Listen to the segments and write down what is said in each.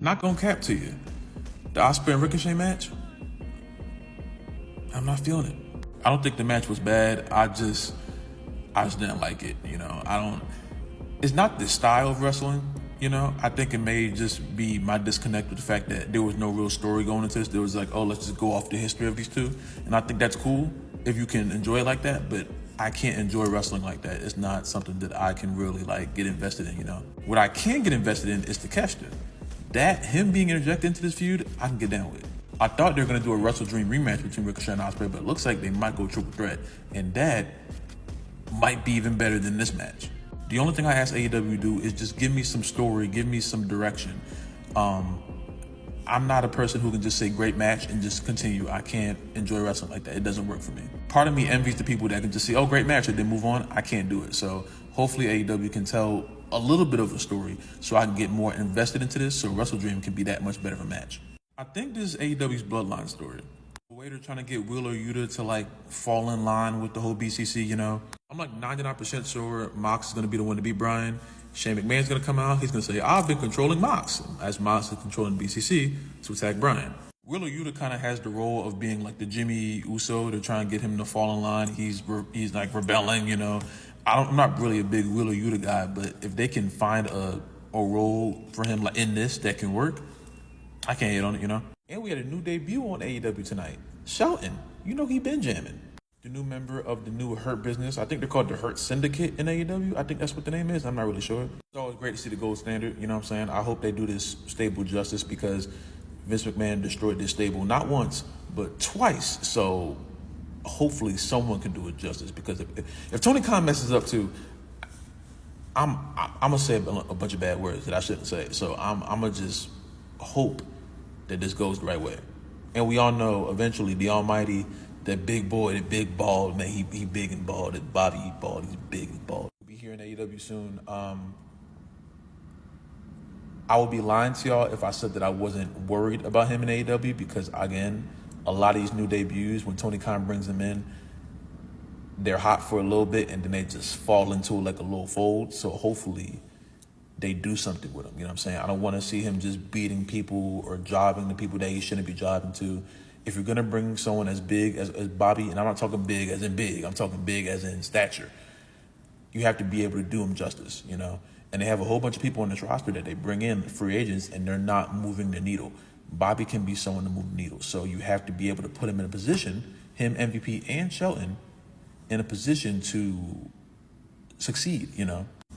Not gonna cap to you. The Osprey and Ricochet match, I'm not feeling it. I don't think the match was bad. I just didn't like it. It's not the style of wrestling. I think it may just be my disconnect with the fact that there was no real story going into this. There was like, oh, let's just go off the history of these two. And I think that's cool if you can enjoy it like that, but I can't enjoy wrestling like that. It's not something that I can really get invested in, What I can get invested in is Takeshita. Him being interjected into this feud, I can get down with. I thought they were gonna do a Wrestle Dream rematch between Ricochet and Osprey, but it looks like they might go triple threat. And that might be even better than this match. The only thing I ask AEW to do is just give me some story, give me some direction. I'm not a person who can just say great match and just continue. I can't enjoy wrestling like that. It doesn't work for me. Part of me envies the people that can just say, oh, great match, and then move on. I can't do it. So hopefully AEW can tell a little bit of a story so I can get more invested into this so Wrestle Dream can be that much better of a match. I think this is AEW's Bloodline story. The way they're trying to get Wheeler Yuta to fall in line with the whole BCC, I'm 99% sure Mox is going to be the one to beat Bryan. Shane McMahon's going to come out. He's going to say, I've been controlling Mox, as Mox is controlling BCC to attack Bryan. Wheeler Yuta kind of has the role of being like the Jimmy Uso to try and get him to fall in line. He's rebelling, I'm not really a big Wheeler Yuta guy, but if they can find a role for him in this that can work, I can't hate on it, And we had a new debut on AEW tonight. Shelton, he been jamming. The new member of the new Hurt Business. I think they're called the Hurt Syndicate in AEW. I think that's what the name is. I'm not really sure. It's always great to see the gold standard. You know what I'm saying? I hope they do this stable justice because Vince McMahon destroyed this stable not once, but twice. So hopefully someone can do it justice because if Tony Khan messes up too, I'm going to say a bunch of bad words that I shouldn't say. So I'm going to just hope that this goes the right way. And we all know eventually the almighty, that big boy, that big bald, man, he big and bald. That Bobby, he bald, he's big and bald. We'll be here in AEW soon. I would be lying to y'all if I said that I wasn't worried about him in AEW because, again, a lot of these new debuts, when Tony Khan brings them in, they're hot for a little bit and then they just fall into a little fold. So hopefully they do something with him. You know what I'm saying? I don't want to see him just beating people or jobbing the people that he shouldn't be jobbing to. If you're going to bring someone as big as Bobby, and I'm not talking big as in big, I'm talking big as in stature, you have to be able to do him justice, And they have a whole bunch of people on this roster that they bring in, free agents, and they're not moving the needle. Bobby can be someone to move the needle. So you have to be able to put him in a position, him, MVP, and Shelton, in a position to succeed,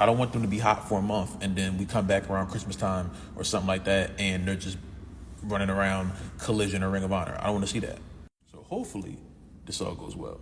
I don't want them to be hot for a month and then we come back around Christmas time or something like that and they're just running around Collision or Ring of Honor. I don't want to see that. So hopefully this all goes well.